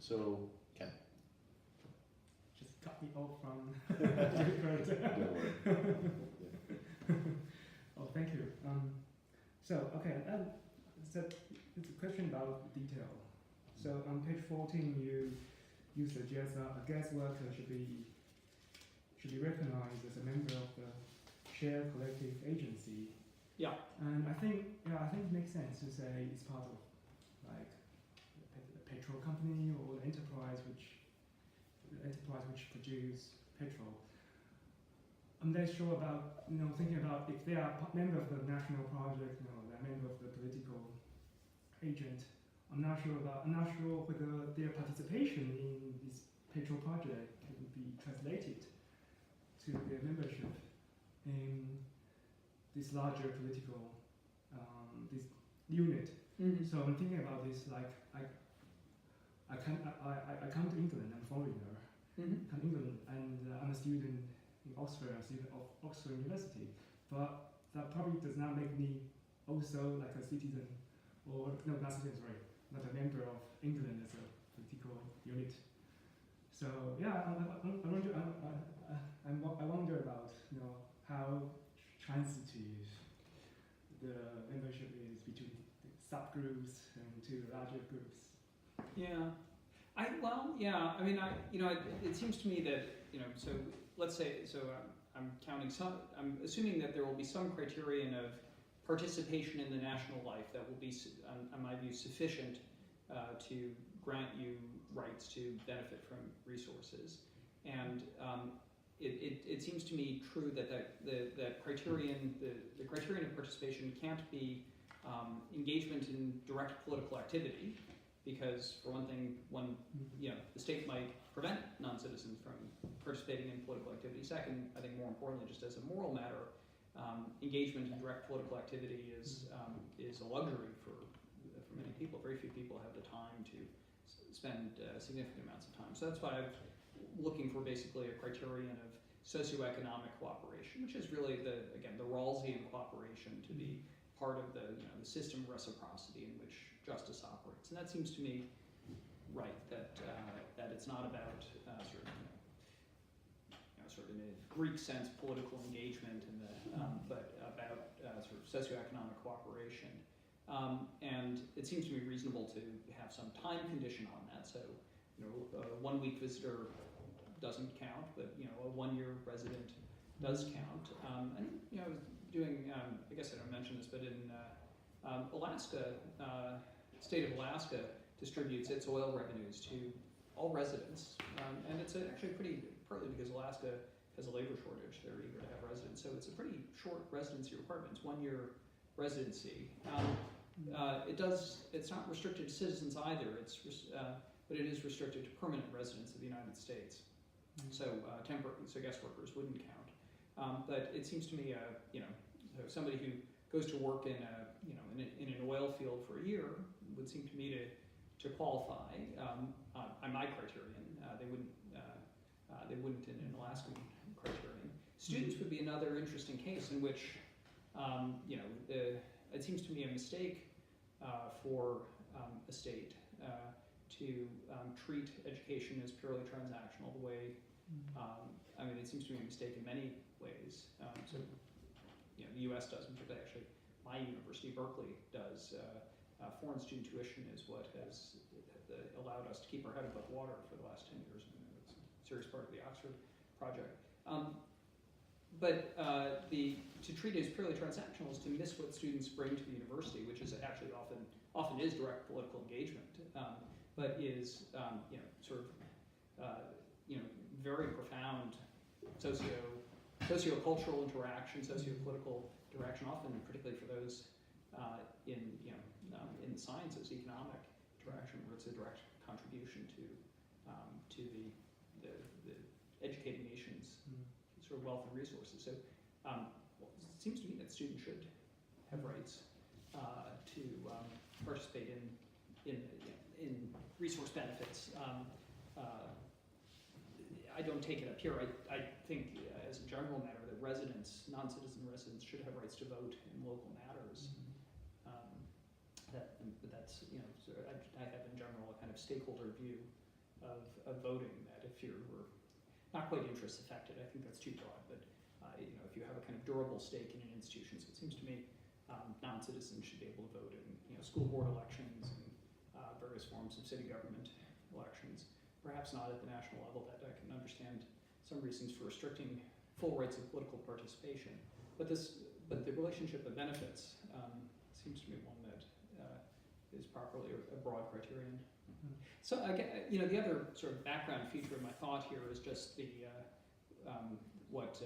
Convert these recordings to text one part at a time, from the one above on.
So, Ken. Just cut me off from different. Don't worry. Oh, thank you. So it's a question about detail. So on page 14, you suggest a guest worker should be recognized as a member of the shared collective agency. Yeah. And I think it makes sense to say it's part of like the petrol company or the enterprise which produce petrol. I'm less sure about thinking about if they are member of the national project, they're member of the political agent. I'm not sure whether their participation in this petrol project can be translated to their membership in this larger political this unit. Mm-hmm. So I'm thinking about this like I come to England. I'm a foreigner. Mm-hmm. Come to England, and I'm a student in Oxford, a student of Oxford University. But that probably does not make me also like a citizen, or no, not citizen. Sorry, not a member of England as a political unit. So yeah, I wonder about how transitive the membership is between the subgroups and to larger groups. Yeah. It seems to me that, so let's say, I'm assuming that there will be some criterion of participation in the national life that will be, in my view, sufficient to grant you rights to benefit from resources. And it seems to me true that the criterion of participation can't be engagement in direct political activity, because for one thing, the state might prevent non-citizens from participating in political activity. Second, I think more importantly, just as a moral matter, engagement in direct political activity is a luxury for many people. Very few people have the time to spend significant amounts of time. So that's why I'm looking for basically a criterion of socioeconomic cooperation, which is really the Rawlsian cooperation to be part of the system of reciprocity in which justice operates. And that seems to me right, that it's not about sort of in a Greek sense political engagement, but about sort of socioeconomic cooperation. And it seems to me reasonable to have some time condition on that. So, a 1-week visitor doesn't count, but a 1-year resident does count. And I was doing, I guess I don't mention this, but in Alaska, state of Alaska distributes its oil revenues to all residents, and it's actually partly because Alaska has a labor shortage. They're eager to have residents, so it's a pretty short residency requirement. It's 1-year residency. It's not restricted to citizens either. But it is restricted to permanent residents of the United States. So guest workers wouldn't count. But it seems to me, somebody who goes to work in an oil field for a year would seem to me to qualify on my criterion. They wouldn't in an Alaskan criterion. Students would be another interesting case in which it seems to me a mistake for a state to treat education as purely transactional. The way it seems to me a mistake in many ways. The U.S. does, in particular, actually, my university, Berkeley, does. Foreign student tuition is what has allowed us to keep our head above water for the last 10 years. It's a serious part of the Oxford project. But to treat it as purely transactional is to miss what students bring to the university, which is actually often is direct political engagement, but is very profound socio-cultural interaction, socio-political interaction, often particularly for those in the sciences, economic interaction, where it's a direct contribution to the educating nations' sort of wealth and resources. So it seems to me that students should have rights to participate in resource benefits. I don't take it up here. I think, as a general matter, that non-citizen residents, should have rights to vote in local matters. But that's I have in general a kind of stakeholder view of voting, that if you're not quite interest affected, I think that's too broad, but if you have a kind of durable stake in an institution, so it seems to me non-citizens should be able to vote in school board elections and various forms of city government elections. Perhaps not at the national level. That I can understand some reasons for restricting full rights of political participation, but the relationship of benefits seems to be one that is properly a broad criterion. Mm-hmm. So again, the other sort of background feature of my thought here is just the what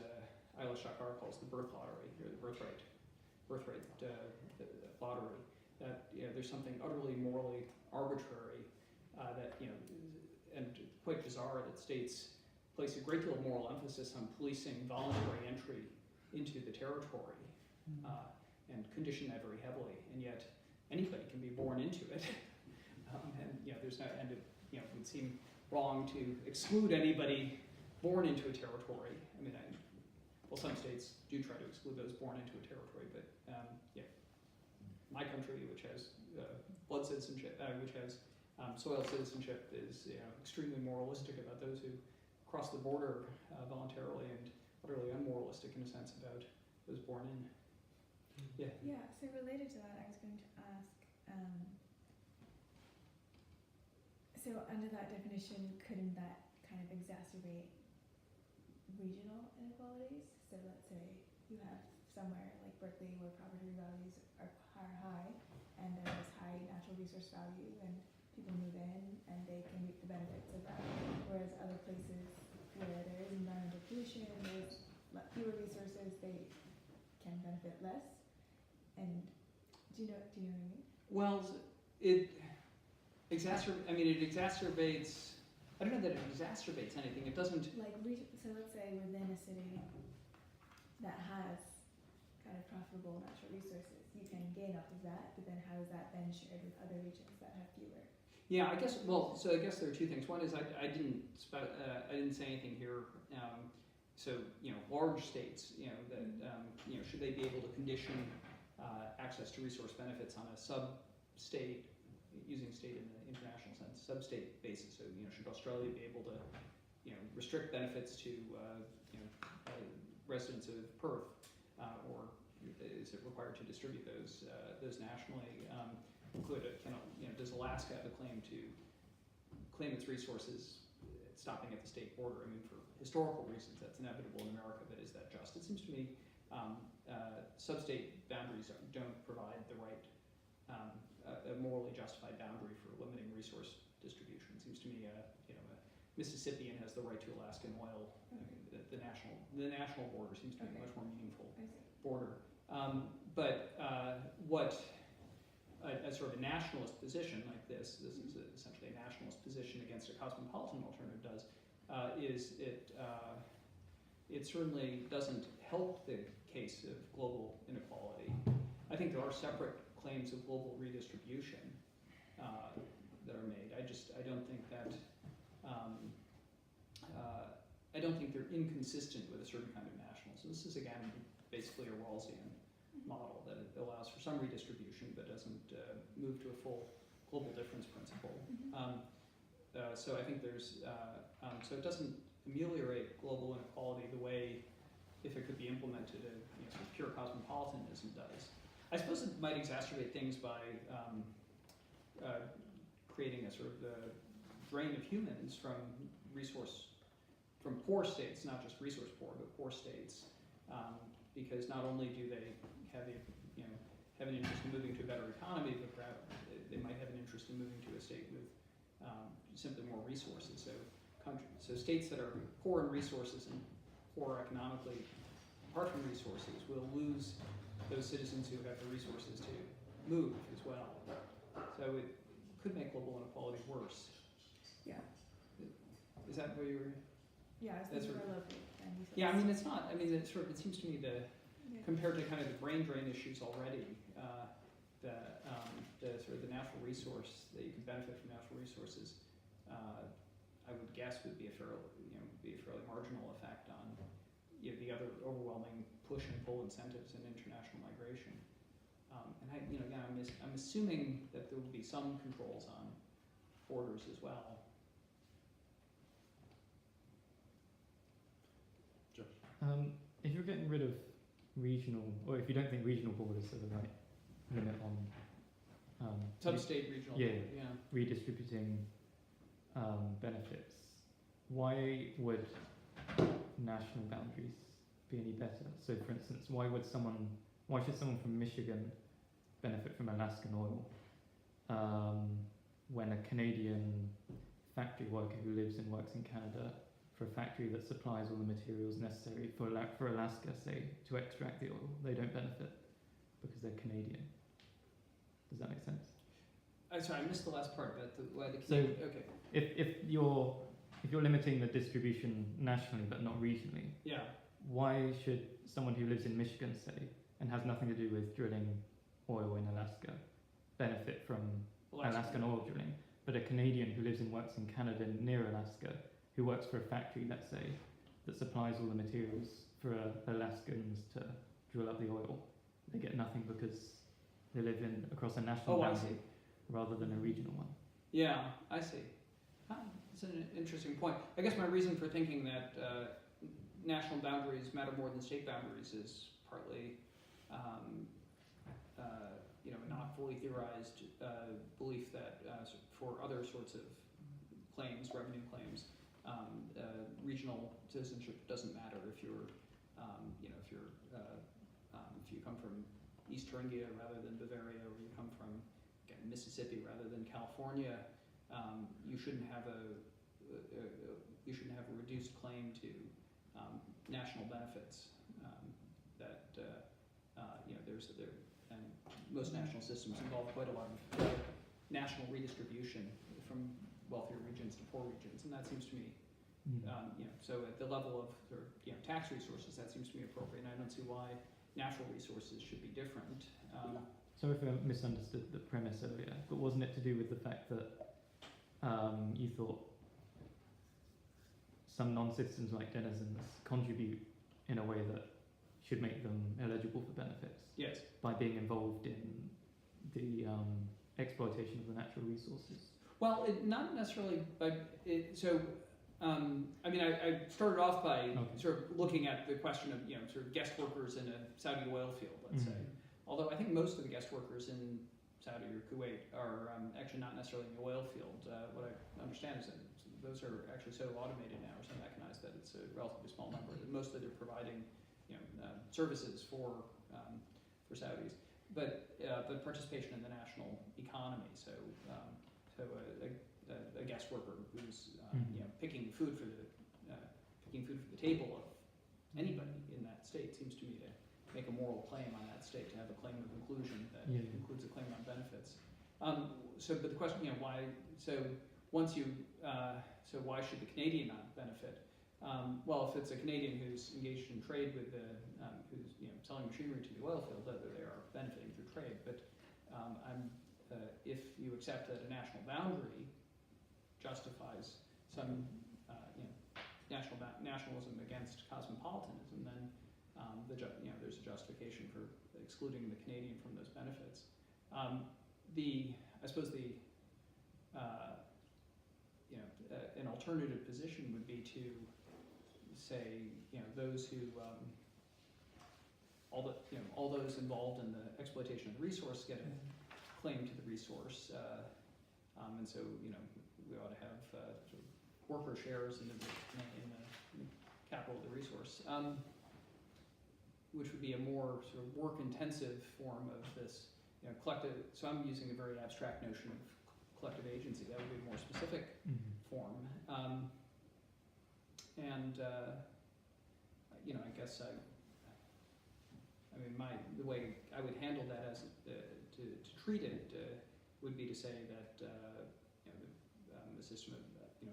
Ayla Shakar calls the birth lottery, or the birthright lottery. That there's something utterly morally arbitrary that and quite bizarre that states place a great deal of moral emphasis on policing voluntary entry into the territory and condition that very heavily, and yet anybody can be born into it. There's no, and it would seem wrong to exclude anybody born into a territory. I mean, some states do try to exclude those born into a territory, but my country, which has blood citizenship, which has soil citizenship, is extremely moralistic about those who cross the border voluntarily, and utterly unmoralistic in a sense about those born in. Yeah. Yeah. So related to that, I was going to ask. So under that definition, couldn't that kind of exacerbate regional inequalities? So let's say you have somewhere like Berkeley where property values are high and there is high natural resource value, and people move in and they can reap the benefits of that. Whereas other places where there is environmental pollution, there's fewer resources, they can benefit less. And do you know what I mean? Well, it exacerbates. I don't know that it exacerbates anything. It doesn't. So let's say within a city that has kind of profitable natural resources, you can gain off of that, but then how is that then shared with other regions that have fewer? Yeah, I guess. Well, so I guess there are two things. One is I didn't say anything here. Large states, should they be able to condition access to resource benefits on a sub-state, using state in the international sense, sub-state basis? So, should Australia be able to, restrict benefits to, residents of Perth, or is it required to distribute those nationally? Does Alaska have a claim to claim its resources stopping at the state border? I mean, for historical reasons, that's inevitable in America, but is that just? It seems to me sub-state boundaries don't provide the right, a morally justified boundary for limiting resource distribution. It seems to me, a Mississippian has the right to Alaskan oil. I mean, the national border seems to be a much more meaningful border. What a sort of a nationalist position like this is essentially a nationalist position against a cosmopolitan alternative does, is it certainly doesn't help the case of global inequality. I think there are separate claims of global redistribution that are made. I don't think that I don't think they're inconsistent with a certain kind of nationalism. This is again basically a Rawlsian model that it allows for some redistribution but doesn't move to a full global difference principle. So I think there's so it doesn't ameliorate global inequality the way, if it could be implemented, sort of pure cosmopolitanism does. I suppose it might exacerbate things by creating a sort of drain of humans from poor states, not just resource poor, but poor states, because not only do they have have an interest in moving to a better economy, but perhaps they might have an interest in moving to a state with simply more resources. So states that are poor in resources and poor economically, apart from resources, will lose those citizens who have the resources to move as well. So it could make global inequality worse. Yeah. Is that where you were? Yeah, I was thinking more locally. Yeah, I mean, it's not. I mean, it seems to me compared to kind of the brain drain issues already, the sort of the natural resource that you can benefit from natural resources, I would guess would be a fairly marginal effect on the other overwhelming push and pull incentives in international migration. I'm assuming that there will be some controls on borders as well. If you're getting rid of regional, or if you don't think regional borders are the right limit on Sub-state, regional. Yeah. Yeah. redistributing benefits, why would national boundaries be any better? So, for instance, why should someone from Michigan benefit from Alaskan oil when a Canadian factory worker who lives and works in Canada for a factory that supplies all the materials necessary for Alaska, say, to extract the oil, they don't benefit because they're Canadian? Does that make sense? Sorry, I missed the last part about why the So- okay. If you're limiting the distribution nationally but not regionally, Yeah. why should someone who lives in Michigan, say, and has nothing to do with drilling oil in Alaska, benefit from Alaskan oil drilling, but a Canadian who lives and works in Canada near Alaska, who works for a factory, let's say, that supplies all the materials for Alaskans to drill up the oil, they get nothing because they live across a national I boundary rather than a regional one. Yeah, I see. It's an interesting point. I guess my reason for thinking that national boundaries matter more than state boundaries is partly, not fully theorized belief that for other sorts of claims, revenue claims, regional citizenship doesn't matter if you're, if you come from East Thuringia rather than Bavaria, or you come from Mississippi rather than California. You shouldn't have a reduced claim to national benefits. And most national systems involve quite a lot of national redistribution from wealthier regions to poor regions, and that seems to me, so at the level of tax resources, that seems to me appropriate. And I don't see why natural resources should be different. Sorry if I misunderstood the premise earlier, but wasn't it to do with the fact that you thought some non-citizens like denizens contribute in a way that should make them eligible for benefits? Yes. By being involved in the exploitation of the natural resources? Well, not necessarily, but I started off by sort of looking at the question of sort of guest workers in a Saudi oil field, let's say. Although I think most of the guest workers in Saudi or Kuwait are actually not necessarily in the oil field. What I understand is that those are actually so automated now, or so mechanized, that it's a relatively small number. Mostly they're providing services for Saudis, but participation in the national economy. So a guest worker who's picking food for the table of anybody in that state seems to me to make a moral claim on that state, to have a claim of inclusion that includes a claim on benefits. But the question, why? So why should the Canadian not benefit? Well, if it's a Canadian who's engaged in trade with who's selling machinery to the oil field, they are benefiting through trade. But if you accept that a national boundary justifies some nationalism against cosmopolitanism, then there's a justification for excluding the Canadian from those benefits. An alternative position would be to say, those who all those involved in the exploitation of the resource get a claim to the resource, and so we ought to have sort of worker shares in the capital of the resource, which would be a more sort of work-intensive form of this collective. So I'm using a very abstract notion of collective agency. That would be a more specific form, I guess the way I would handle that as to treat it would be to say that the system of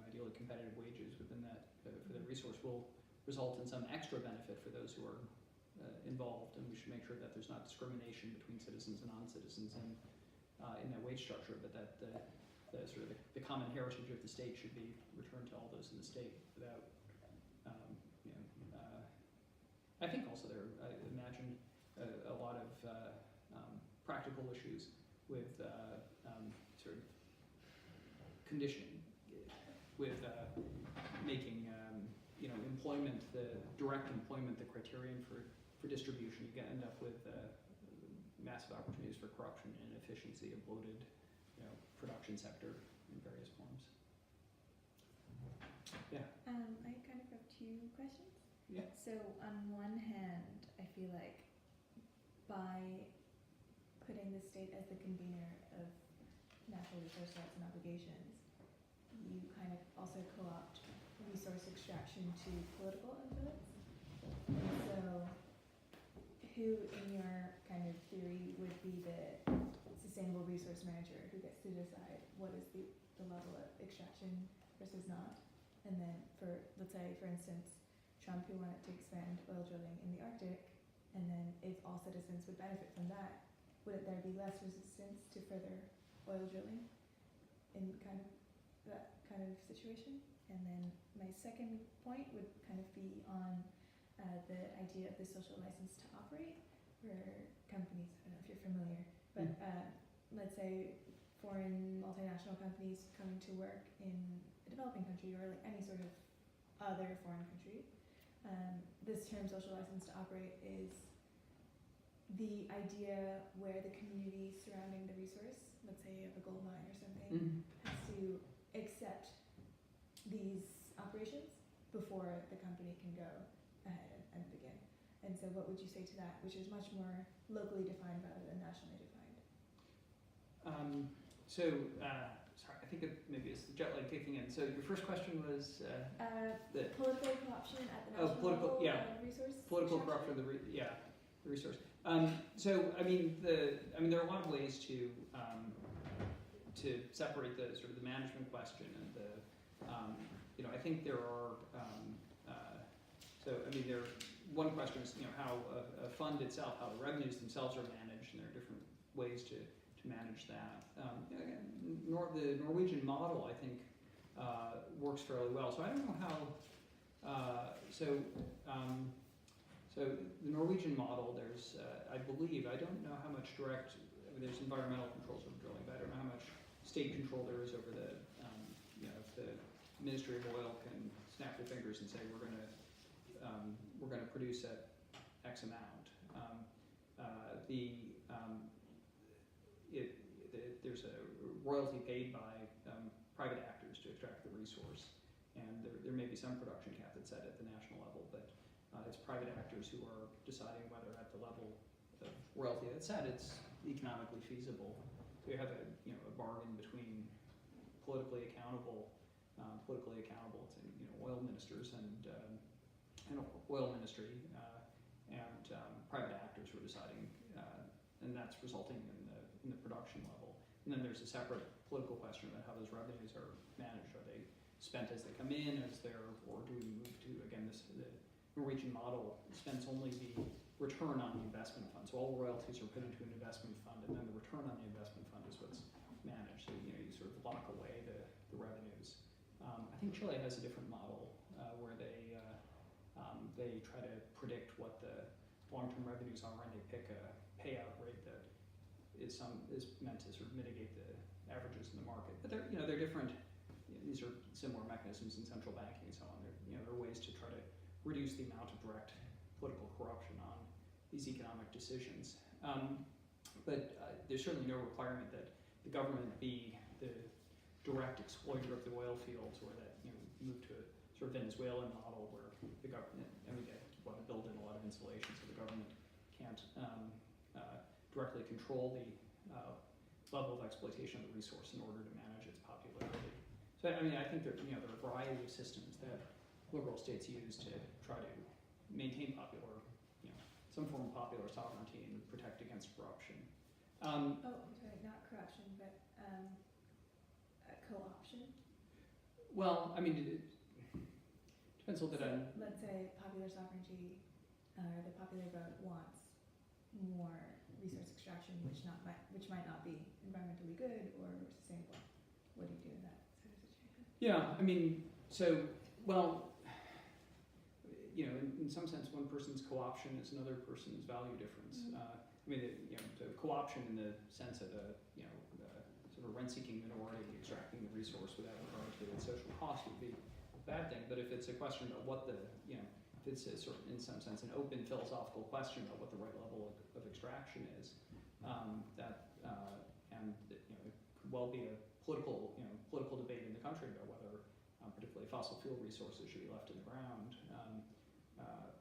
ideally competitive wages within that for the resource will result in some extra benefit for those who are involved, and we should make sure that there's not discrimination between citizens and non-citizens in that wage structure, but that the common heritage of the state should be returned to all those in the state without. I think also I imagine a lot of practical issues with sort of conditioning, with making employment, the direct employment, the criterion for distribution, you end up with massive opportunities for corruption and inefficiency, a bloated, production sector in various forms. Yeah. I kind of have two questions. Yeah. So on one hand, I feel like by putting the state as the convener of natural resource rights and obligations, you kind of also co-opt resource extraction to political influence. And so who in your kind of theory would be the sustainable resource manager who gets to decide what is the level of extraction versus not? And then for, let's say, for instance, Trump who wanted to expand oil drilling in the Arctic, and then if all citizens would benefit from that, wouldn't there be less resistance to further oil drilling in kind of that kind of situation? And then my second point would kind of be on the idea of the social license to operate, where companies, I don't know if you're familiar, but let's say foreign multinational companies coming to work in a developing country or like any sort of other foreign country. This term social license to operate is the idea where the community surrounding the resource, let's say you have a gold mine or something, has to accept these operations before the company can go ahead and begin. And so what would you say to that, which is much more locally defined rather than nationally defined? Sorry, I think maybe it's the jet lag kicking in. So your first question was the political corruption at the national political, level, yeah, resource political extraction? corruption, the resource. So I mean, there are a lot of ways to separate the sort of the management question and the I think there are one question is how a fund itself, how the revenues themselves are managed, and there are different ways to manage that. The Norwegian model, I think, works fairly well. So I don't know how. So the Norwegian model, there's, I believe, I don't know how much direct. There's environmental controls over drilling, but I don't know how much state control there is over the. If the Ministry of Oil can snap their fingers and say we're going to produce at X amount. There's a royalty paid by private actors to extract the resource, and there may be some production cap that's set at the national level, but it's private actors who are deciding whether at the level of royalty that's set it's economically feasible. So you have a bargain between politically accountable to oil ministers and oil ministry and private actors who are deciding, and that's resulting in the production level. And then there's a separate political question about how those revenues are managed. Are they spent as they come in, or do we move to, again, the Norwegian model spends only the return on the investment fund. So all royalties are put into an investment fund, and then the return on the investment fund is what's managed. So you sort of lock away the revenues. I think Chile has a different model where they try to predict what the long-term revenues are, and they pick a payout rate that is meant to sort of mitigate the averages in the market. But they're different. These are similar mechanisms in central banking and so on. There are ways to try to reduce the amount of direct political corruption on these economic decisions. But there's certainly no requirement that the government be the direct exploiter of the oil fields, or that move to a sort of Venezuelan model where the government, and we want to build in a lot of insulation so the government can't directly control the level of exploitation of the resource in order to manage its popularity. So I think there are a variety of systems that liberal states use to try to maintain some form of popular sovereignty and protect against corruption. I'm sorry, not corruption, but co-option. Well, it depends a little bit on. Let's say popular sovereignty, the popular vote wants more resource extraction, which might not be environmentally good or sustainable. What do you do in that sort of situation? Yeah, in some sense, one person's co-option is another person's value difference. The co-option in the sense of sort of rent-seeking minority extracting the resource without regard to its social cost would be bad thing, but if it's a question about what the, you know, if it's a sort of, in some sense, an open philosophical question about what the right level of extraction is, and you know, it could well be a political debate in the country about whether, particularly fossil fuel resources, should be left in the ground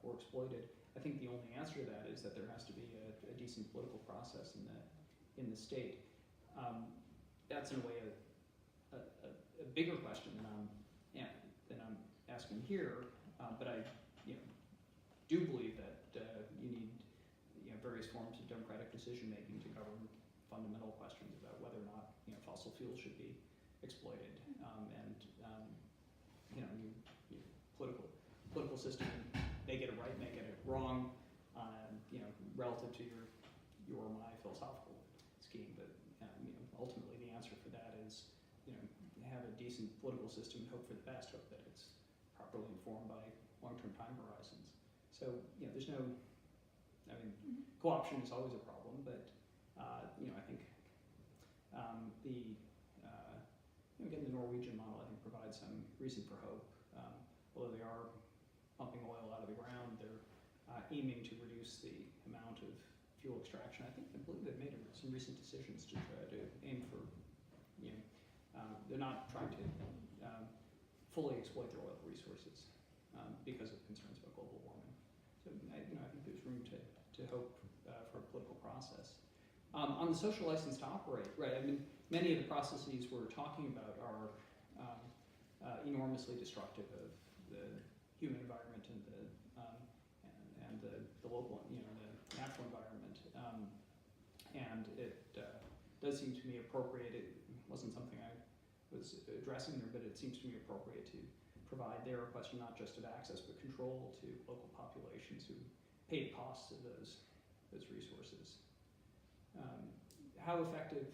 or exploited. I think the only answer to that is that there has to be a decent political process in the state. That's in a way a bigger question than I'm asking here, but I do believe that you need various forms of democratic decision making to govern fundamental questions about whether or not fossil fuels should be exploited, political system may get it right, may get it wrong, relative to your or my philosophical scheme, but ultimately the answer for that is have a decent political system and hope for the best, hope that it's properly informed by long-term time horizons. So there's no, co-option is always a problem, but I think again, the Norwegian model I think provides some reason for hope. Although they are pumping oil out of the ground, they're aiming to reduce the amount of fuel extraction. I believe they've made some recent decisions to try to aim for, they're not trying to fully exploit their oil resources because of concerns about global warming. So I think there's room to hope for a political process. On the social license to operate, right? Many of the processes we're talking about are enormously destructive of the human environment and the local, the natural environment. And it does seem to me appropriate. It wasn't something I was addressing there, but it seems to me appropriate to provide there a question not just of access but control to local populations who pay the costs of those resources. How effectively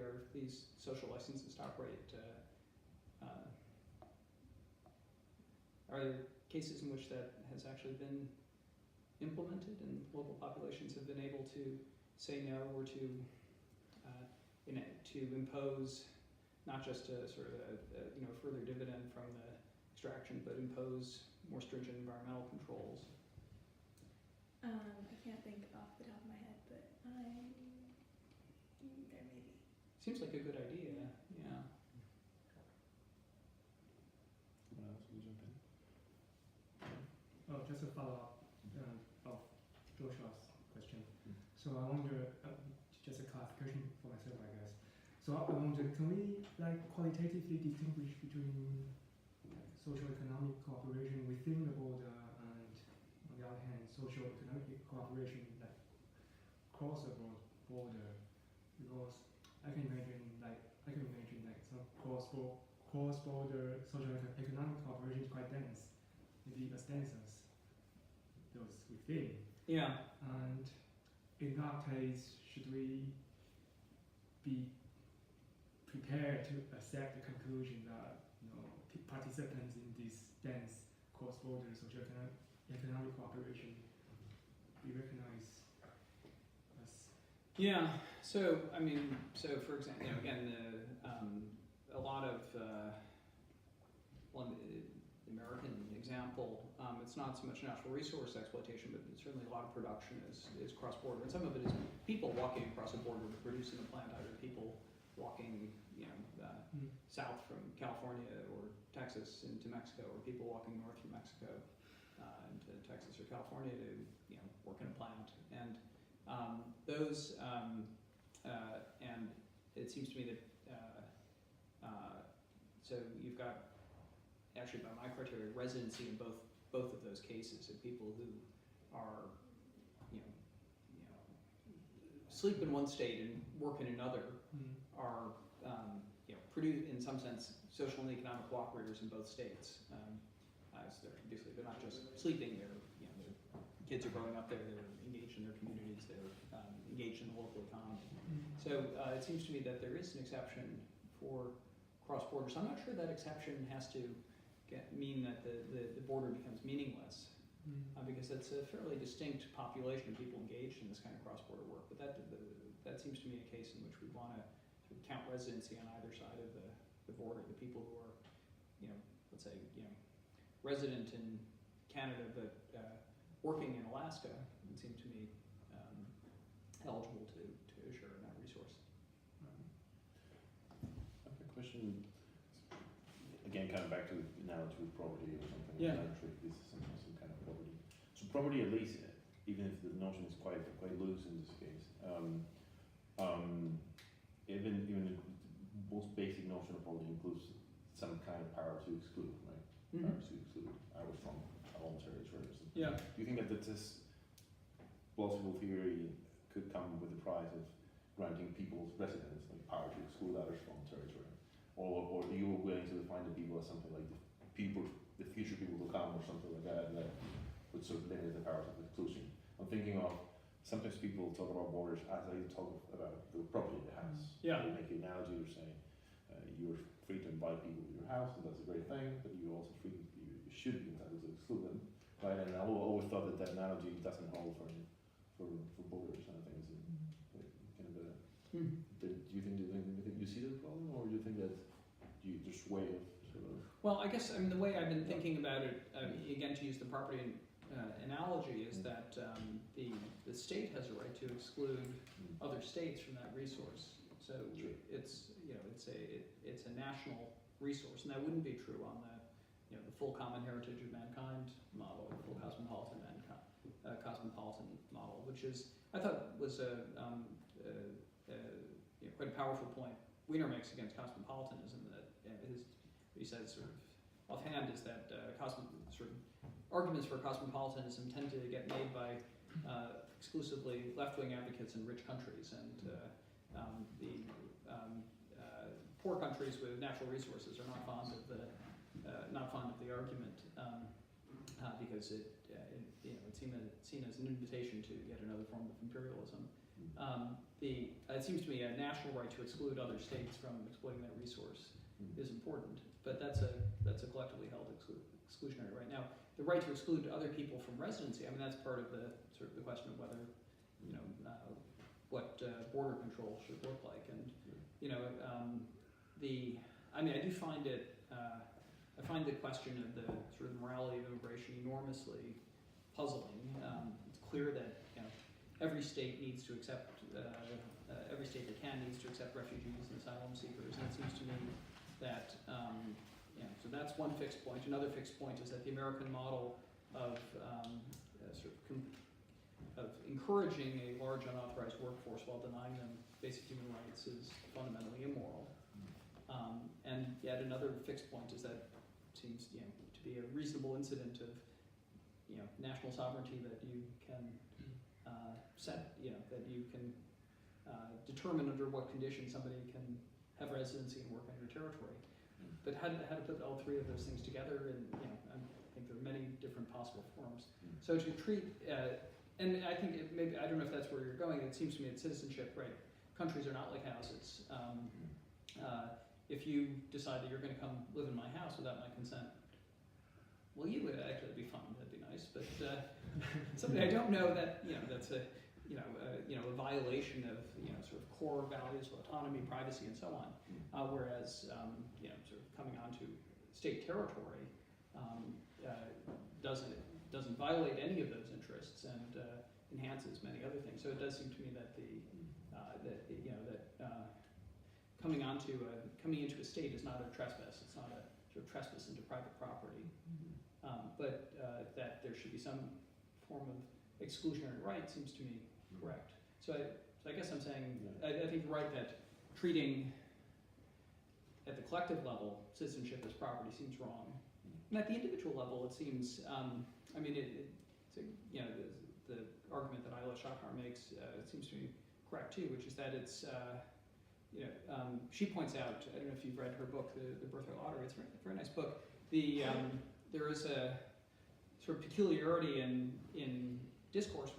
are these social licenses to operate? Are there cases in which that has actually been implemented and local populations have been able to say no, or to impose not just a sort of a further dividend from the extraction, but impose more stringent environmental controls? I can't think off the top of my head, but there may be. Seems like a good idea, yeah. Someone else will jump in. Oh, just a follow-up of Joshua's question. So I wonder, just a clarification for myself, I guess. So I wonder, can we qualitatively distinguish between social-economic cooperation within the border and, on the other hand, social-economic cooperation across the border? Because I can imagine some cross-border social-economic cooperation is quite dense, maybe as dense as those within. Yeah. And in that case, should we be prepared to accept the conclusion that participants in this dense cross-border social-economic cooperation be recognized as? Yeah. So for example, again, a lot of the American example, it's not so much natural resource exploitation, but certainly a lot of production is cross-border, and some of it is people walking across a border to produce in the plant, either people walking south from California or Texas into Mexico, or people walking north from Mexico into Texas or California to work in a plant, and those and it seems to me that so you've got, actually by my criteria, residency in both of those cases, of people who are sleep in one state and work in another, are produce, in some sense, social and economic cooperators in both states. So they're not just sleeping; their kids are growing up there. They're engaged in their communities. They're engaged in the local economy. So it seems to me that there is an exception for cross-border. So I'm not sure that exception has to mean that the border becomes meaningless, because it's a fairly distinct population of people engaged in this kind of cross-border work. But that seems to me a case in which we want to count residency on either side of the border. The people who are let's say, resident in Canada but working in Alaska, it seemed to me eligible to share in that resource. I have a question. Again, coming back to the analogy with property or something. Yeah. This is some kind of property. So property, at least, even if the notion is quite loose in this case, even the most basic notion of property includes some kind of power to exclude, right? Mm-hmm. Power to exclude. I was from a home territory. Yeah. Do you think that this plausible theory could come with the price of granting people's residents like power to exclude others from territory? Or are you willing to define the people as something like the future people to come, or something like that would sort of limit the powers of exclusion? I'm thinking of, sometimes people talk about borders as they talk about the property they has. Yeah. They make an analogy or say, you're free to invite people to your house, and that's a great thing, but you're also free, you should be entitled to exclude them, right? And I always thought that analogy doesn't hold for borders, and I think it's kind of a, but do you think you see the problem, or do you think that there's a way of sort of? Well, I guess the way I've been thinking about it, again to use the property analogy, is that the state has a right to exclude other states from that resource. So Sure. it's a national resource, and that wouldn't be true on the full common heritage of mankind model, the full cosmopolitan model, which is, I thought, was quite a powerful point Wiener makes against cosmopolitanism. That he says sort of offhand is that sort of arguments for cosmopolitanism tend to get made by exclusively left-wing advocates in rich countries, and the poor countries with natural resources are not fond of the argument because it's seen as an invitation to yet another form of imperialism. It seems to me a national right to exclude other states from exploiting that resource is important, but that's a collectively held exclusionary right. Now, the right to exclude other people from residency, that's part of the sort of the question of whether what border control should look like, and I do find it. I find the question of the sort of morality of immigration enormously puzzling. It's clear that every state needs to accept, every state that can needs to accept refugees and asylum seekers, and it seems to me that, so that's one fixed point. Another fixed point is that the American model of of encouraging a large unauthorized workforce while denying them basic human rights is fundamentally immoral. And yet another fixed point is that it seems to be a reasonable incident of national sovereignty that you can set, that you can determine under what conditions somebody can have residency and work on your territory. But how to put all three of those things together, and I think there are many different possible forms. So to treat, and I think maybe, I don't know if that's where you're going. It seems to me that citizenship, right? Countries are not like houses. If you decide that you're going to come live in my house without my consent, well, you would actually be fun. That'd be nice. But something I don't know that that's a a violation of sort of core values of autonomy, privacy, and so on. Whereas sort of coming onto state territory doesn't violate any of those interests and enhances many other things. So it does seem to me that coming into a state is not a trespass. It's not a sort of trespass into private property, but that there should be some form of exclusionary right seems to me correct. So I guess I'm saying I think you're right that treating at the collective level citizenship as property seems wrong, and at the individual level it seems. The argument that Ayla Shachar makes seems to be correct too, which is that it's. She points out, I don't know if you've read her book, The Birthright Lottery. It's a very nice book. There is a sort of peculiarity in discourse.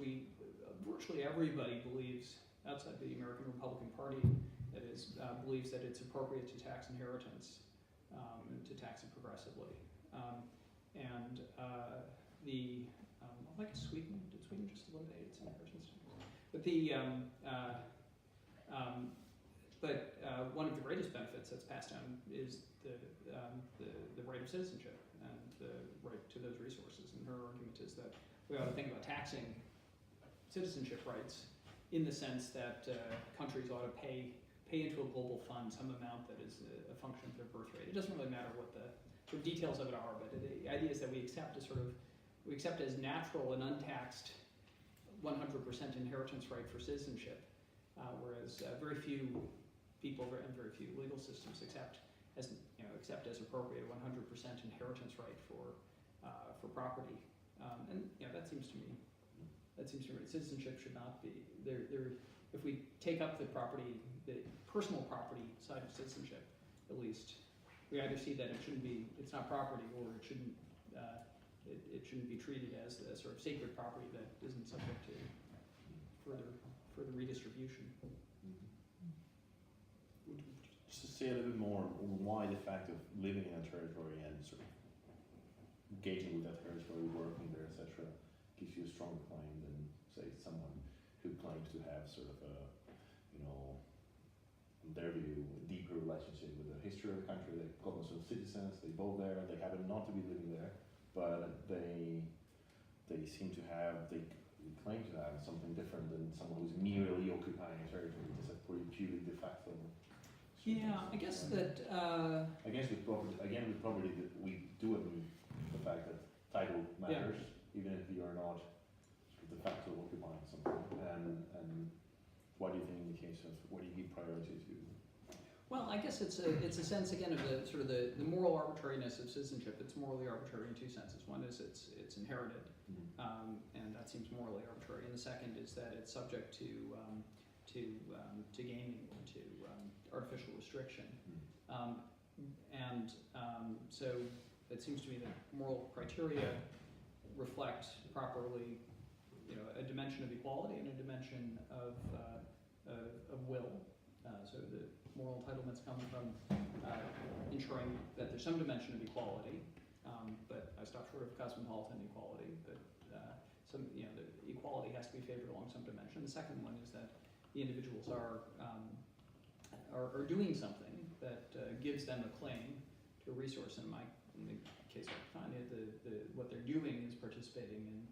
Virtually everybody believes, outside the American Republican Party, that is, believes that it's appropriate to tax inheritance and to tax it progressively. Like Sweden, did Sweden just eliminate its inheritance tax? But one of the greatest benefits that's passed down is the right of citizenship and the right to those resources. And her argument is that we ought to think about taxing citizenship rights in the sense that countries ought to pay into a global fund some amount that is a function of their birth rate. It doesn't really matter what the sort of details of it are, but the idea is that we accept as natural and untaxed 100% inheritance right for citizenship, whereas very few people and very few legal systems accept as appropriate 100% inheritance right for property, and that seems to me citizenship should not be there. If we take up the personal property side of citizenship, at least, we either see that it's not property, or it shouldn't be treated as a sort of sacred property that isn't subject to further redistribution. Just to say a little bit more on why the fact of living in a territory and sort of engaging with that territory, working there, etc., gives you a stronger claim than, say, someone who claims to have sort of a, in their view, a deeper relationship with the history of the country. They've got themselves citizens, they vote there, they happen not to be living there, but they seem to have, they claim to have something different than someone who's merely occupying a territory. It's a pretty purely de facto. Yeah, I guess that. I guess with property, that we do admit the fact that title matters, even if you are not de facto occupying something. And what do you think in the case of what do you give priority to? Well, I guess it's a sense again of the sort of the moral arbitrariness of citizenship. It's morally arbitrary in two senses. One is it's inherited, and that seems morally arbitrary. And the second is that it's subject to gaming or to artificial restriction. So it seems to me that moral criteria reflect properly, a dimension of equality and a dimension of will. So the moral entitlements come from ensuring that there's some dimension of equality, but I stop short of cosmopolitan equality. But the equality has to be favored along some dimension. The second one is that the individuals are doing something that gives them a claim to a resource. In the case of Tanya, what they're doing is participating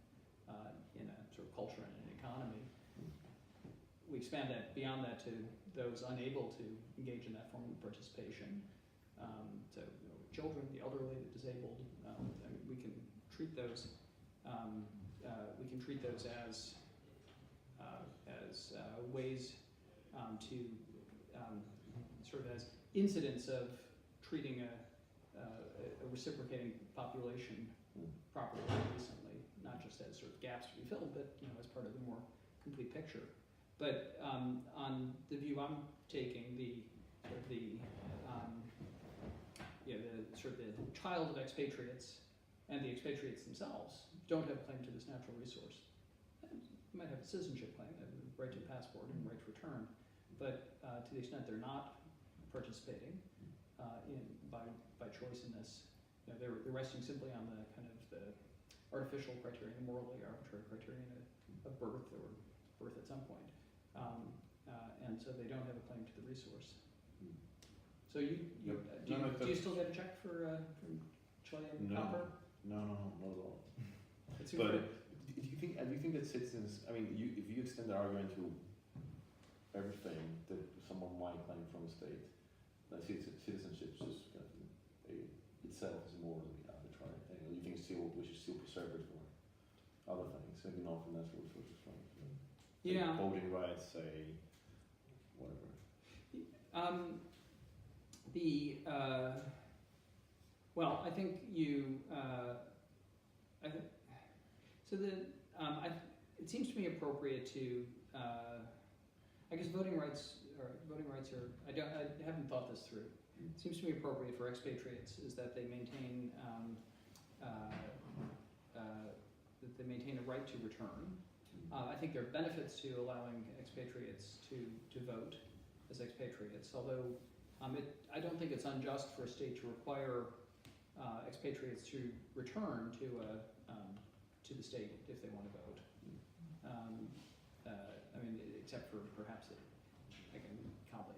in a sort of culture and an economy. We expand that beyond that to those unable to engage in that form of participation. So children, the elderly, the disabled. We can treat those. As ways to sort of as incidents of treating a reciprocating population properly recently, not just as sort of gaps to be filled, but as part of the more complete picture. But on the view I'm taking, the child of expatriates and the expatriates themselves don't have a claim to this natural resource. They might have a citizenship claim, they have a right to a passport and right to return, but to the extent they're not participating by choice in this, they're resting simply on the kind of the artificial criterion, the morally arbitrary criterion of birth or birth at some point, and so they don't have a claim to the resource. So do you still get a check from Chilean copper? No, not at all. But do you think that citizens? I mean, if you extend the argument to everything that someone might claim from a state, that citizenship just itself is more than arbitrary. You think we should still preserve it for other things, maybe not from natural resources, right? Yeah. Voting rights, say, whatever. Well, I think you. It seems to me appropriate to. I guess voting rights are. I haven't thought this through. It seems to me appropriate for expatriates is that they maintain a right to return. I think there are benefits to allowing expatriates to vote as expatriates, although I don't think it's unjust for a state to require expatriates to return to the state if they want to vote. Except for perhaps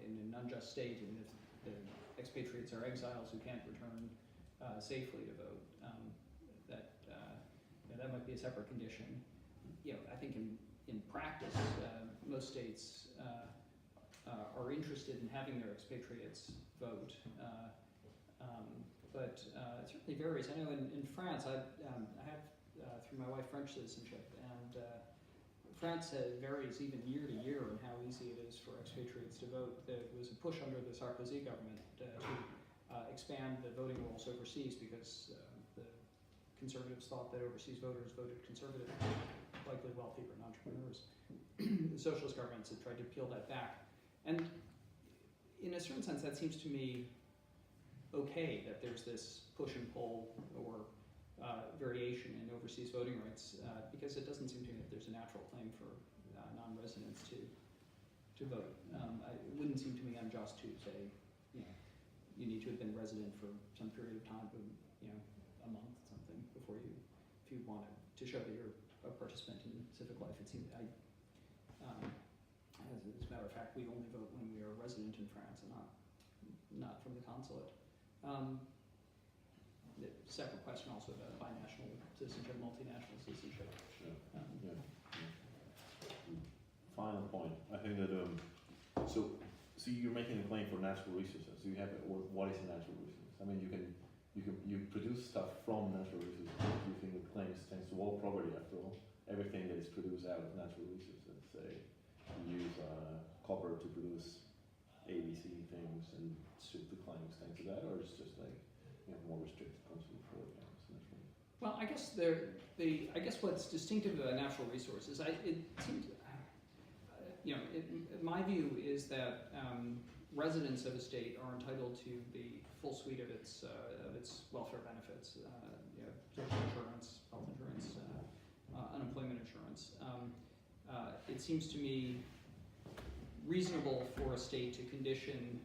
in an unjust state, and if the expatriates are exiles who can't return safely to vote. That might be a separate condition. I think in practice, most states are interested in having their expatriates vote, but it certainly varies. I know in France, I have through my wife French citizenship, and France varies even year to year in how easy it is for expatriates to vote. There was a push under the Sarkozy government to expand the voting rolls overseas because the Conservatives thought that overseas voters voted conservative, likely wealthy but entrepreneurs. The socialist governments have tried to peel that back. And in a certain sense, that seems to me okay, that there's this push and pull or variation in overseas voting rights, because it doesn't seem to me that there's a natural claim for non-residents to vote. It wouldn't seem to me unjust to say, you need to have been resident for some period of time, a month, something, before if you wanted to show that you're a participant in civic life. It seems, as a matter of fact, we only vote when we are resident in France and not from the consulate. The separate question also about binational citizenship, multinational citizenship. Final point. I think that so you're making a claim for natural resources. So you have what is a natural resource? I mean, you produce stuff from natural resources. You think the claim extends to all property after all. Everything that is produced out of natural resources. Say you use copper to produce ABC things, and should the claim extend to that, or it's just like more restricted comes before it comes naturally? Well, I guess I guess what's distinctive about natural resources, it seems, my view is that residents of a state are entitled to the full suite of its welfare benefits, social insurance, health insurance, unemployment insurance. It seems to me reasonable for a state to condition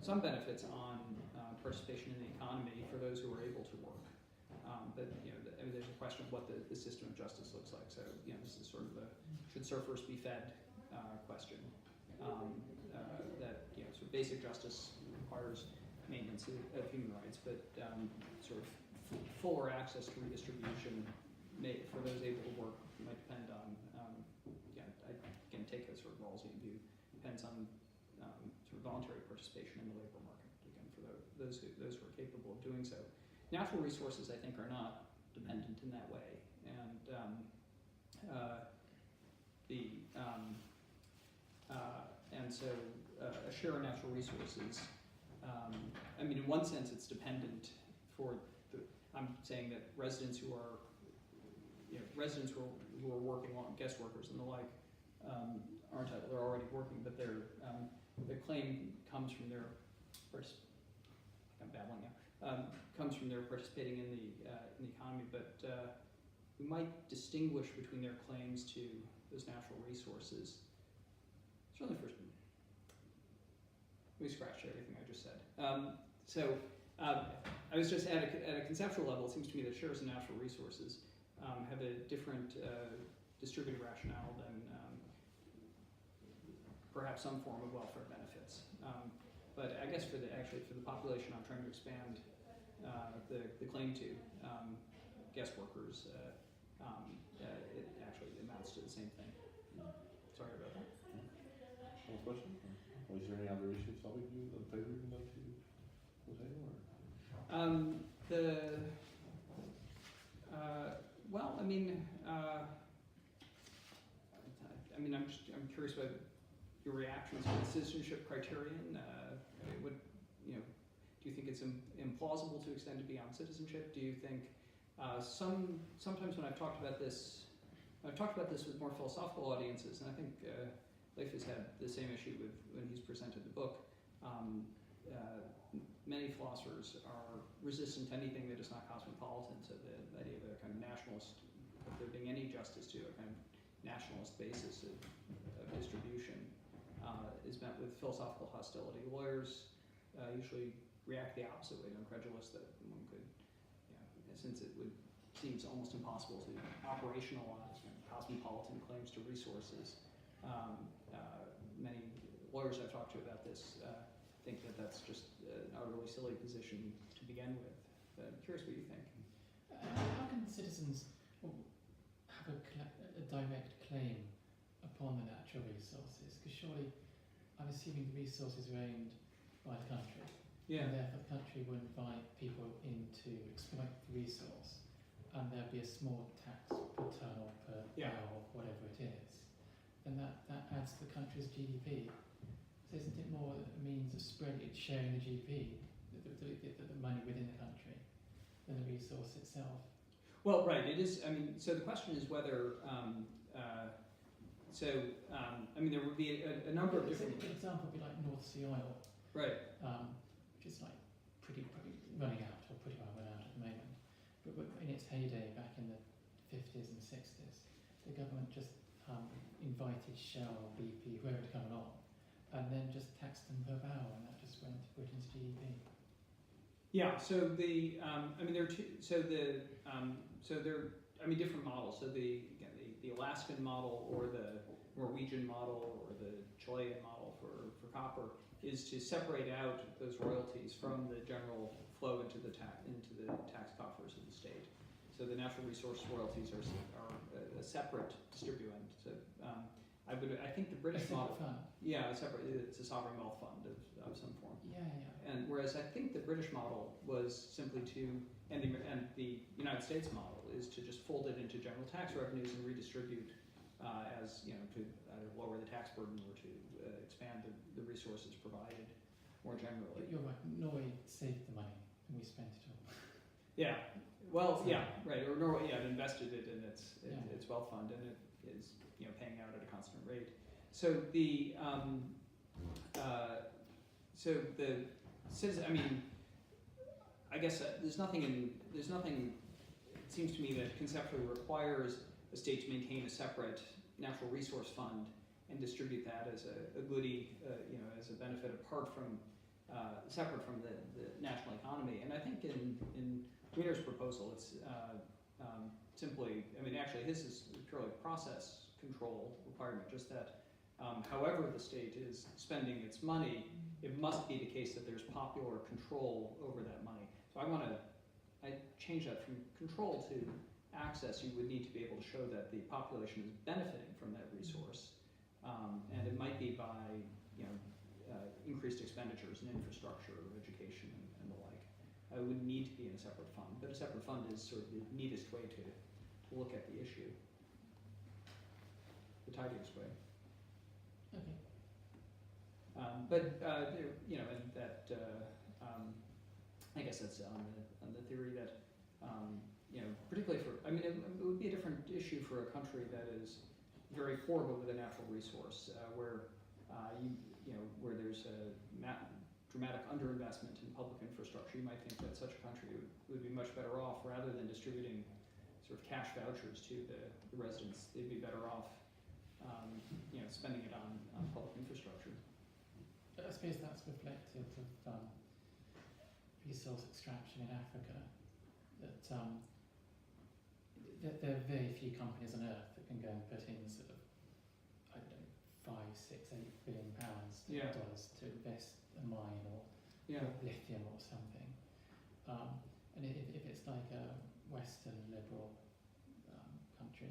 some benefits on participation in the economy for those who are able to work. But there's a question of what the system of justice looks like. So this is sort of a should surfers be fed question. That sort of basic justice requires maintenance of human rights, but sort of fuller access to redistribution for those able to work might depend on. I can take a sort of Rawlsian view. Depends on sort of voluntary participation in the labor market. Again, for those who are capable of doing so. Natural resources, I think, are not dependent in that way, and so a share of natural resources. In one sense, it's dependent for I'm saying that residents who are working on guest workers and the like aren't entitled. They're already working, but the claim comes from their comes from their participating in the economy. But we might distinguish between their claims to those natural resources. Certainly, first, we scratched everything I just said. I was just at a conceptual level. It seems to me that shares of natural resources have a different distributed rationale than perhaps some form of welfare benefits. But I guess for the population I'm trying to expand the claim to, guest workers, it actually amounts to the same thing. Sorry about that. Any question? Or is there any other issues topic you would like to say? I'm curious about your reactions to the citizenship criterion. Do you think it's implausible to extend it beyond citizenship? Do you think sometimes when I've talked about this with more philosophical audiences, and I think Leif has had the same issue with when he's presented the book. Many philosophers are resistant to anything that is not cosmopolitan. So the idea of a kind of nationalist, if there being any justice to a kind of nationalist basis of distribution, is met with philosophical hostility. Lawyers usually react the opposite way. They're incredulous that one could, since it seems almost impossible to operationalize cosmopolitan claims to resources. Many lawyers I've talked to about this think that that's just an utterly silly position to begin with. But I'm curious what you think. How can citizens have a direct claim upon the natural resources? Because surely, I'm assuming the resources are owned by the country. Yeah. And therefore the country will invite people in to exploit the resource, and there'll be a small tax per ton or per barrel or whatever it is. And that adds to the country's GDP. So isn't it more a means of spreading, sharing the GDP, the money within the country, than the resource itself? Well, right, it is, I mean, so the question is whether, I mean, there would be a number of different... An example would be like North Sea oil. Right. Which is like pretty running out, or pretty well run out at the moment. But in its heyday back in the 50s and 60s, the government just invited Shell, BP, whoever to come along, and then just taxed them per barrel, and that just went to Britain's GDP. Yeah. So the, I mean, there are two. So the, different models. So the Alaskan model, or the Norwegian model, or the Chilean model for copper, is to separate out those royalties from the general flow into the tax coffers of the state. So the natural resource royalties are a separate distribuent. So I think the British model. Fund. Yeah, it's a sovereign wealth fund of some form. Yeah. And whereas I think the British model was simply to, and the United States model is to just fold it into general tax revenues and redistribute as, you know, to either lower the tax burden or to expand the resources provided more generally. But you're right, Norway saved the money and we spent it all. Yeah. Well, yeah, right. Or Norway, it invested it in its wealth fund, and it is, you know, paying out at a constant rate. So the citizen. I mean, I guess there's nothing. It seems to me that conceptually requires a state to maintain a separate natural resource fund and distribute that as a goodie, you know, as a benefit apart from, separate from the national economy. And I think in Wiener's proposal, it's simply, I mean, actually his is purely process control requirement, just that however the state is spending its money, it must be the case that there's popular control over that money. So I change that from control to access. You would need to be able to show that the population is benefiting from that resource. And it might be by, you know, increased expenditures in infrastructure, education, and the like. It would need to be in a separate fund, but a separate fund is sort of the neatest way to look at the issue, the tidiest way. Okay. You know, and that I guess that's on the theory that you know, particularly for, I mean, it would be a different issue for a country that is very poor but with a natural resource, where where there's a dramatic underinvestment in public infrastructure. You might think that such a country would be much better off, rather than distributing sort of cash vouchers to the residents. They'd be better off, you know, spending it on public infrastructure. I suppose that's reflective of resource extraction in Africa. That there are very few companies on earth that can go and put in sort of, I don't know, 5, 6, 8 billion pounds dollars to invest a mine or lithium or something. And if it's like a Western liberal country,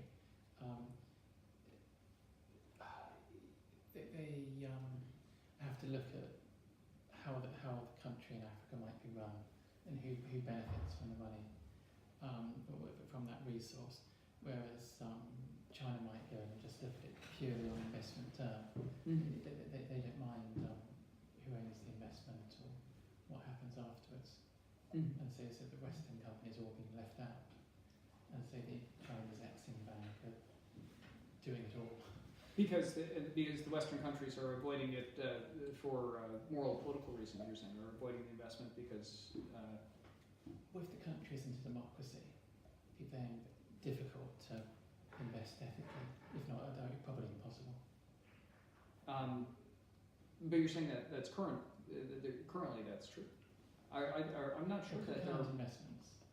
they have to look at how the country in Africa might be run and who benefits from the money from that resource, whereas China might go and just look at it purely on investment term. Mm-hmm. They don't mind who owns the investment or what happens afterwards. Mm-hmm. And so the Western companies are all being left out, and so the China's Exim Bank are doing it all. Because the Western countries are avoiding it for moral and political reasons, you're saying, or avoiding the investment because... Well, if the country isn't a democracy, it's then difficult to invest ethically, if not probably impossible. But you're saying that's currently that's true. I'm not sure that there are investments.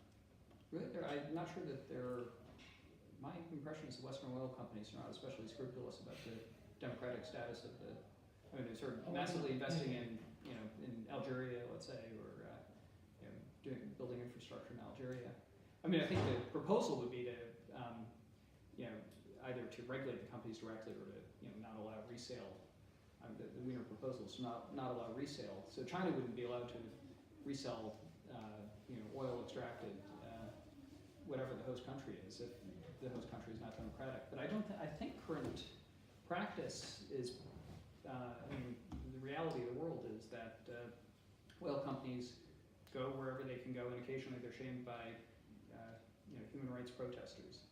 Really, I'm not sure that there are. My impression is the Western oil companies are not especially scrupulous about the democratic status of the. I mean, they're sort of massively investing in in Algeria, let's say, or building infrastructure in Algeria. I mean, I think the proposal would be to either to regulate the companies directly or to not allow resale. The Wiener proposal is not allow resale. So China wouldn't be allowed to resell oil extracted whatever the host country is if the host country is not democratic. But I think current practice is the reality of the world is that oil companies go wherever they can go, and occasionally they're shamed by human rights protesters.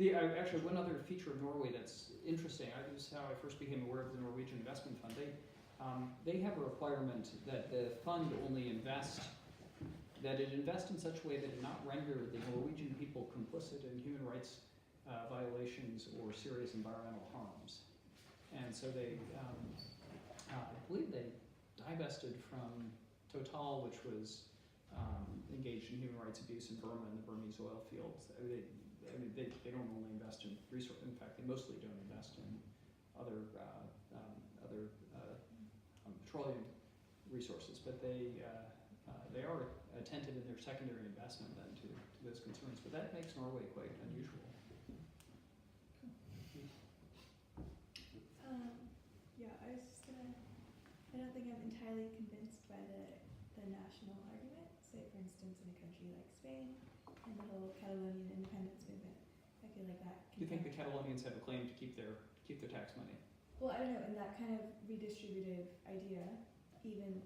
Actually, one other feature of Norway that's interesting, this is how I first became aware of the Norwegian Investment Fund. They have a requirement that the fund only invest in such a way that it not render the Norwegian people complicit in human rights violations or serious environmental harms. And so they, I believe they divested from Total, which was engaged in human rights abuse in Burma and the Burmese oil fields. They don't only invest in resource. In fact, they mostly don't invest in other petroleum resources, but they are attentive in their secondary investment then to those concerns. But that makes Norway quite unusual. I was just gonna. I don't think I'm entirely convinced by the national argument. Say, for instance, in a country like Spain and the whole Catalonian independence movement, I feel like that. Do you think the Catalonians have a claim to keep their tax money? Well, I don't know. In that kind of redistributive idea, even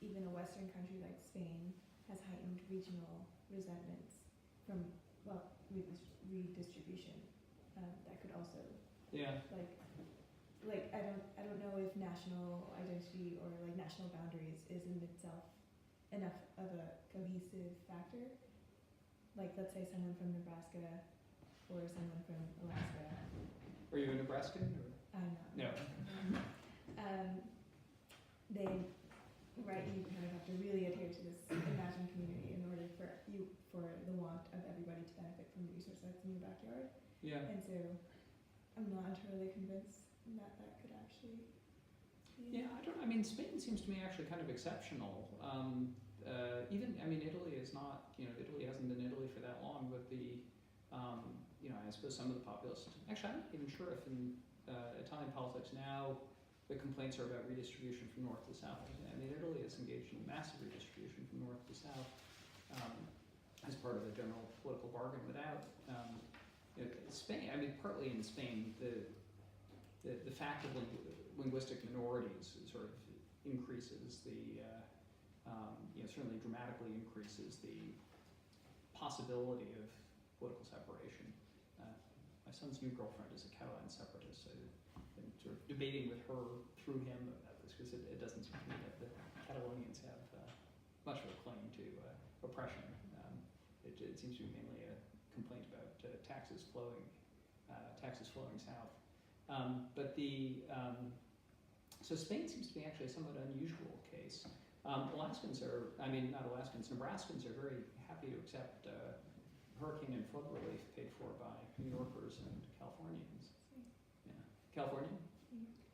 a Western country like Spain has heightened regional resentments from redistribution. That could also like I don't know if national identity or like national boundaries is in itself enough of a cohesive factor. Like, let's say someone from Nebraska or someone from Alaska. Are you a Nebraskan? Or? I'm not. No. You kind of have to really adhere to this imagined community in order for the want of everybody to benefit from the resource that's in your backyard. Yeah. And so I'm not entirely convinced that could actually be. Spain seems to me actually kind of exceptional. Italy is not, Italy hasn't been Italy for that long, but I suppose some of the populace, actually I'm not even sure if in Italian politics now the complaints are about redistribution from north to south. Italy is engaged in massive redistribution from north to south as part of the general political bargain without Spain. Partly in Spain, the fact of linguistic minorities sort of increases certainly dramatically increases the possibility of political separation. My son's new girlfriend is a Catalan separatist, so I've been sort of debating with her through him about this, because it doesn't seem to me that the Catalonians have much of a claim to oppression. It seems to be mainly a complaint about taxes flowing south. So Spain seems to be actually a somewhat unusual case. Nebraskans are very happy to accept hurricane and flood relief paid for by New Yorkers and Californians. Yeah, California,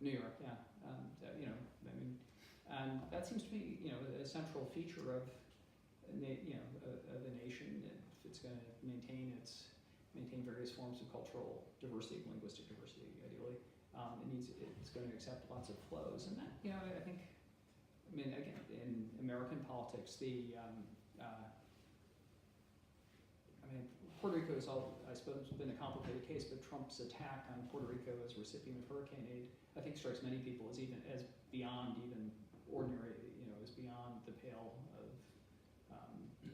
New York. Yeah, and that seems to be a central feature of a nation. If it's going to maintain various forms of cultural diversity, linguistic diversity, ideally, it's going to accept lots of flows, and that I think. Again, in American politics, Puerto Rico is I suppose, been a complicated case, but Trump's attack on Puerto Rico as a recipient of hurricane aid, I think strikes many people as beyond even ordinary, as beyond the pale of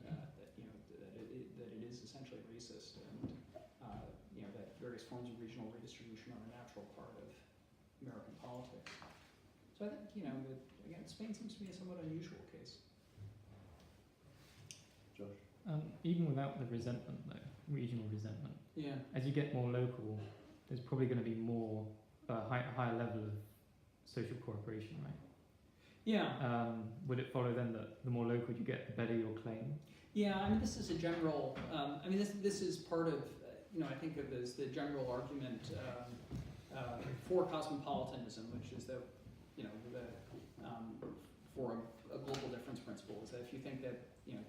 that it is essentially racist, and that various forms of regional redistribution are a natural part of American politics. So I think, again, Spain seems to be a somewhat unusual case. Josh? Even without the resentment, though, regional resentment, as you get more local, there's probably going to be more higher level of social cooperation, right? Yeah. Would it follow then that the more local you get, the better your claim? Yeah, this is a general. This is part of. I think of as the general argument for cosmopolitanism, which is that for a global difference principle is that if you think that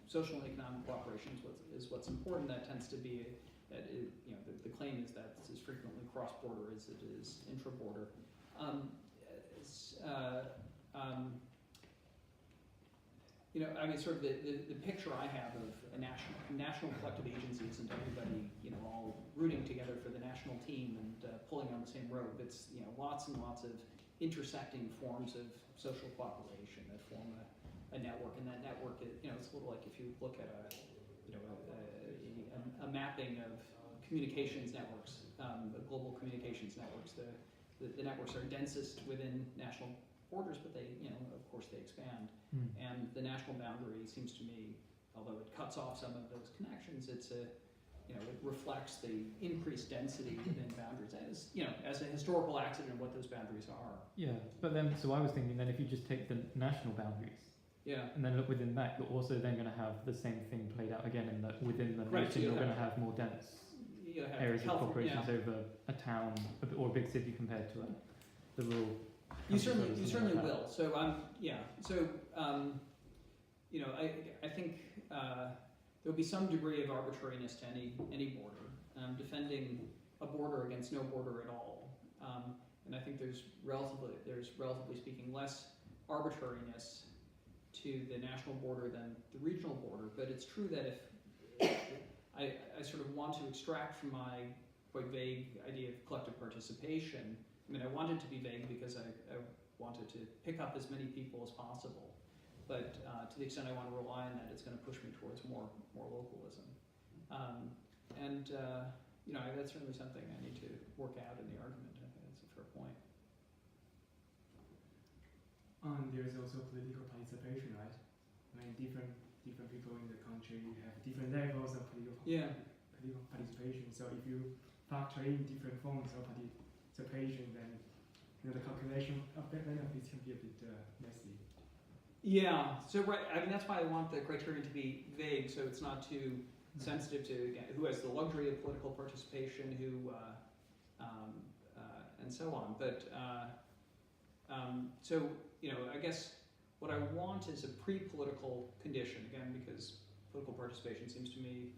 social and economic cooperation is what's important, that tends to be the claim is that it's as frequently cross-border as it is intra-border. Sort of the picture I have of a national collective agency isn't everybody all rooting together for the national team and pulling on the same rope. It's lots and lots of intersecting forms of social cooperation that form a network, and that network is it's a little like if you look at a mapping of communications networks, global communications networks. The networks are densest within national borders, but they of course they expand, and the national boundary seems to me, although it cuts off some of those connections, it reflects the increased density within boundaries as a historical accident of what those boundaries are. Yeah, but then, so I was thinking then if you just take the national boundaries, and then look within that, you're also then going to have the same thing played out again in that within the nation you're going to have more dense areas of corporations over a town or a big city compared to the rural. You certainly will. So I think there'll be some degree of arbitrariness to any border. Defending a border against no border at all, and I think there's relatively speaking less arbitrariness to the national border than the regional border. But it's true that if I sort of want to extract from my quite vague idea of collective participation. I mean, I wanted to be vague because I wanted to pick up as many people as possible. But to the extent I want to rely on that, it's going to push me towards more localism. That's certainly something I need to work out in the argument. I think that's a fair point. There's also political participation, right? I mean, different people in the country have different levels of political participation. So if you factor in different forms of participation, then the calculation of benefits can be a bit messy. Yeah. So that's why I want the criterion to be vague, so it's not too sensitive to who has the luxury of political participation, who and so on. But I guess what I want is a pre-political condition, again, because political participation seems to me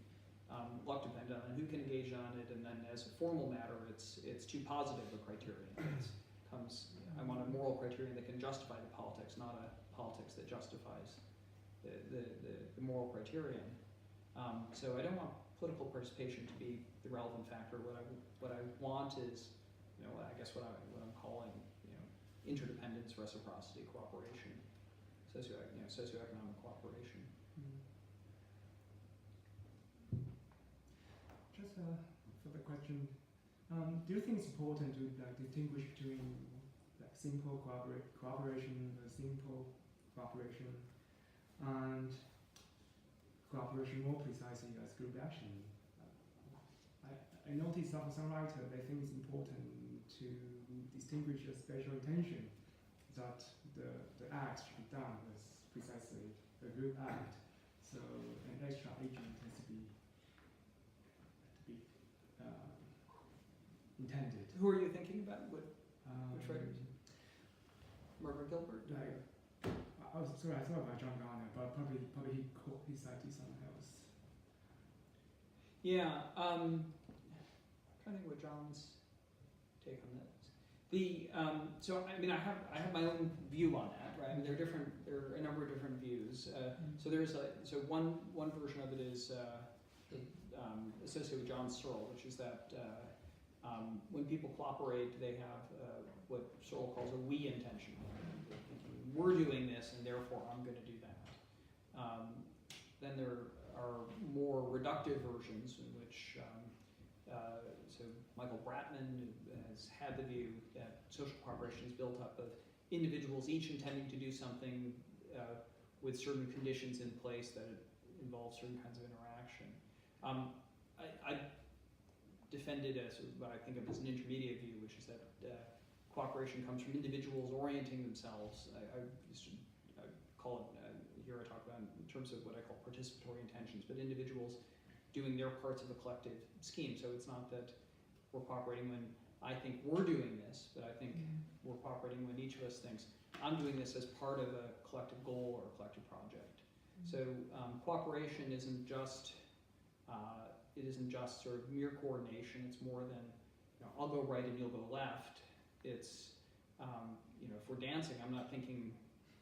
luck dependent on who can engage on it, and then as a formal matter, it's too positive a criterion. I want a moral criterion that can justify the politics, not a politics that justifies the moral criterion. So I don't want political participation to be the relevant factor. What I want is, I guess what I'm calling, interdependence, reciprocity, cooperation, socioeconomic cooperation. Just for the question, do you think it's important to distinguish between simple cooperation, and cooperation more precisely as group action? I noticed some writers, they think it's important to distinguish a special intention that the act should be done as precisely a group act. So an extra agent has to be intended. Who are you thinking about? Which writers? Margaret Gilbert? I thought about John Garner, but probably he cited someone else. Yeah, I'm trying to think what John's take on that is. I have my own view on that, right? I mean, there are a number of different views. So there's one version of it is associated with John Searle, which is that when people cooperate, they have what Searle calls a we intention. We're doing this, and therefore I'm going to do that. Then there are more reductive versions in which, so Michael Bratman has had the view that social cooperation is built up of individuals each intending to do something with certain conditions in place that involve certain kinds of interaction. I defended as what I think of as an intermediate view, which is that cooperation comes from individuals orienting themselves. I call it, here I talk about in terms of what I call participatory intentions, but individuals doing their parts of a collective scheme. So it's not that we're cooperating when I think we're doing this, but I think we're cooperating when each of us thinks, I'm doing this as part of a collective goal or a collective project. So cooperation isn't just sort of mere coordination. It's more than, I'll go right and you'll go left. It's if we're dancing, I'm not thinking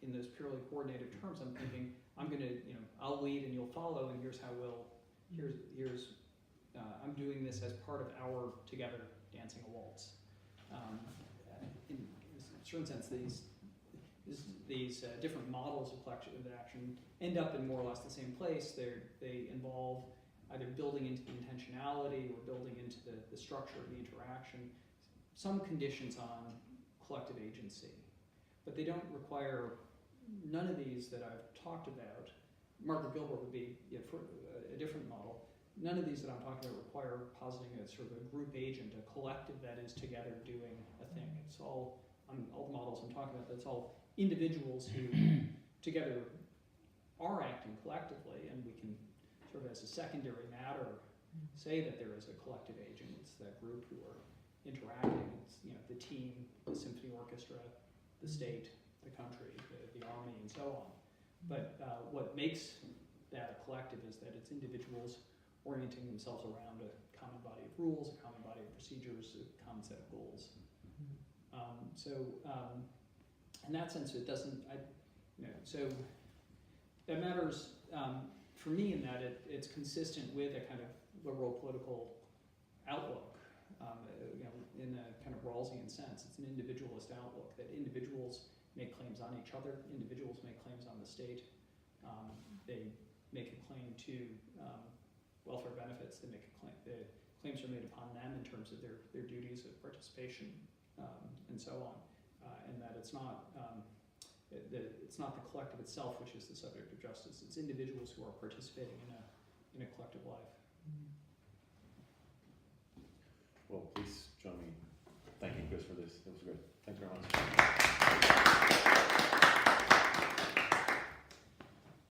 in those purely coordinated terms. I'm thinking I'm gonna I'll lead and you'll follow, and here's how I'm doing this as part of our together dancing a waltz. In a certain sense, these different models of collective action end up in more or less the same place. They involve either building into the intentionality or building into the structure of the interaction some conditions on collective agency, but they don't require, none of these that I've talked about, Margaret Gilbert would be for a different model. None of these that I'm talking about require positing a sort of a group agent, a collective that is together doing a thing. It's all the models I'm talking about, that's all individuals who together are acting collectively, and we can sort of as a secondary matter say that there is a collective agent. It's that group who are interacting. It's the team, the symphony orchestra, the state, the country, the army, and so on. But what makes that a collective is that it's individuals orienting themselves around a common body of rules, a common body of procedures, a common set of goals. In that sense, it doesn't. So that matters for me in that it's consistent with a kind of liberal political outlook. In a kind of Rawlsian sense, it's an individualist outlook that individuals make claims on each other, individuals make claims on the state, they make a claim to welfare benefits, they make a claim, the claims are made upon them in terms of their duties of participation, and so on, and that it's not the collective itself which is the subject of justice, it's individuals who are participating in a collective life. Well, please join me thanking Chris for this. It was great. Thanks very much.